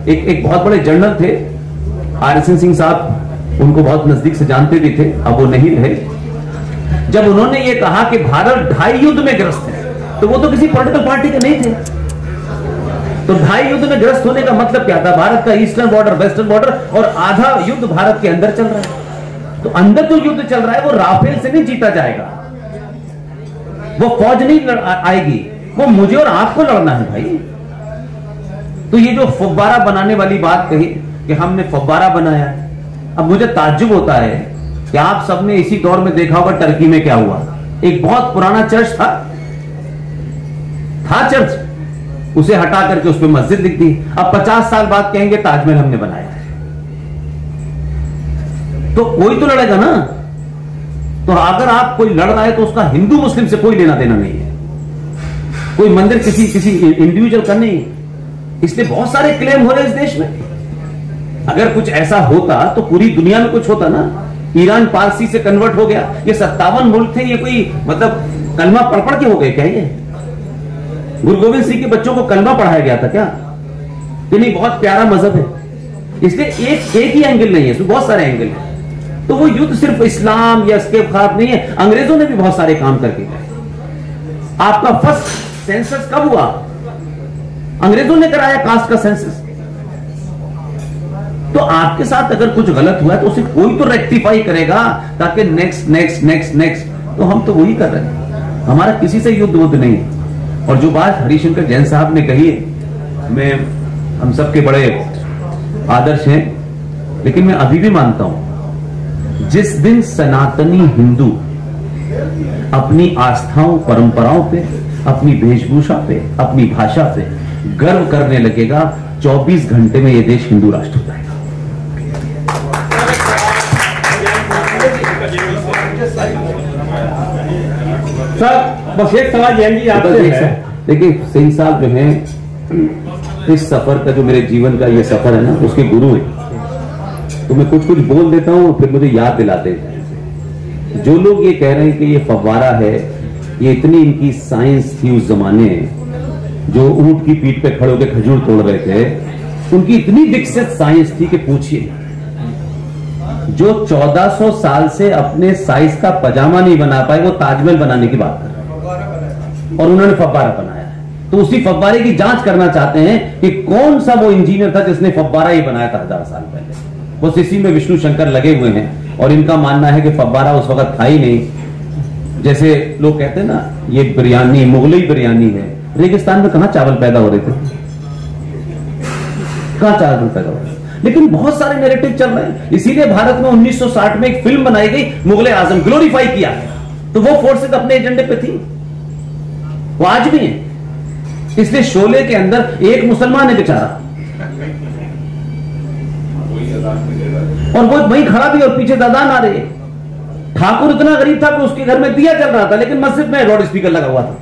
एक बहुत बड़े जनरल थे, RSN सिंह साहब उनको बहुत नजदीक से जानते भी थे, अब वो नहीं रहे। जब उन्होंने ये कहा कि भारत 2.5 युद्ध में ग्रस्त है, तो वो तो किसी पॉलिटिकल पार्टी के नहीं थे। तो 2.5 युद्ध में ग्रस्त होने का मतलब क्या था? भारत का ईस्टर्न बॉर्डर, वेस्टर्न बॉर्डर और आधा युद्ध भारत के अंदर चल रहा है। तो अंदर जो युद्ध चल रहा है वो राफेल से नहीं जीता जाएगा, वो फौज नहीं आएगी, वो मुझे और आपको लड़ना है भाई। तो ये जो फव्वारा बनाने वाली बात कही कि हमने फव्वारा बनाया, अब मुझे ताज्जुब होता है कि आप सबने इसी दौर में देखा होगा टर्की में क्या हुआ। एक बहुत पुराना चर्च था चर्च, उसे हटा करके उस पर मस्जिद दिख दी। अब 50 साल बाद कहेंगे ताजमहल हमने बनाया है। तो कोई तो लड़ेगा ना। तो अगर आप कोई लड़ रहा है तो उसका हिंदू मुस्लिम से कोई लेना देना नहीं है, कोई मंदिर किसी इंडिविजुअल का नहीं। इसलिए बहुत सारे क्लेम हो रहे इस देश में। अगर कुछ ऐसा होता तो पूरी दुनिया में कुछ होता ना। ईरान पारसी से कन्वर्ट हो गया, ये 57 मुल्क थे, ये कोई मतलब कलमा पढ़ के हो गए क्या? ये गुरु गोविंद सिंह के बच्चों को कलमा पढ़ाया गया था क्या? ये नहीं, बहुत प्यारा मजहब है। इसलिए एक ही एंगल नहीं है, इसमें बहुत सारे एंगल हैं। तो वो युद्ध सिर्फ इस्लाम या इसके खिलाफ नहीं है, अंग्रेजों ने भी बहुत सारे काम करके गए। आपका फर्स्ट सेंसस कब हुआ? अंग्रेजों ने कराया कास्ट का सेंसस। तो आपके साथ अगर कुछ गलत हुआ है तो उसे कोई तो रेक्टिफाई करेगा, ताकि नेक्स्ट नेक्स्ट नेक्स्ट नेक्स्ट। तो हम तो वही कर रहे हैं, हमारा किसी से युद्ध वुद्ध नहीं है। और जो बात हरिशंकर जैन साहब ने कही है, मैं हम सबके बड़े आदर्श हैं, लेकिन मैं अभी भी मानता हूं जिस दिन सनातनी हिंदू अपनी आस्थाओं परंपराओं पे, अपनी वेशभूषा पे, अपनी भाषा पे गर्व करने लगेगा, 24 घंटे में यह देश हिंदू राष्ट्र हो जाएगा। सर बस एक सवाल जैन जी आपसे है। देखिए सिंह साहब जो है, इस सफर का जो मेरे जीवन का ये सफर है ना, उसके गुरु है। तो मैं कुछ कुछ बोल देता हूँ, फिर मुझे याद दिलाते हैं। जो लोग ये कह रहे हैं कि ये फव्वारा है, ये इतनी इनकी साइंस थी उस जमाने, जो ऊंट की पीठ पे खड़े होकर खजूर तोड़ रहे थे, उनकी इतनी विकसित साइंस थी कि पूछिए। जो 1400 साल से अपने साइज का पजामा नहीं बना पाए, वो ताजमहल बनाने की बात कर रहे हैं, और उन्होंने फव्वारा बनाया है। तो उसी फव्वारे की जांच करना चाहते हैं कि कौन सा वो इंजीनियर था जिसने फव्वारा ही बनाया था 1000 साल पहले। बस इसी में विष्णु शंकर लगे हुए हैं, और इनका मानना है कि फव्वारा उस वक्त था ही नहीं। जैसे लोग कहते हैं ना, ये बिरयानी मुगलई बिरयानी है। रेगिस्तान में कहां चावल पैदा हो रहे थे? कहां चावल पैदा हो रहे थे? लेकिन बहुत सारे नैरेटिव चल रहे हैं। इसीलिए भारत में 1960 में एक फिल्म बनाई गई, मुगले आजम, ग्लोरीफाई किया। तो वो फोर्सेस अपने एजेंडे पे थी, वो आज भी है। इसलिए शोले के अंदर एक मुसलमान है बेचारा, और वो वहीं खड़ा भी, और पीछे दादान आ रही है। ठाकुर इतना गरीब था कि उसके घर में दिया चल रहा था, लेकिन मस्जिद में लाउड स्पीकर लगा हुआ था।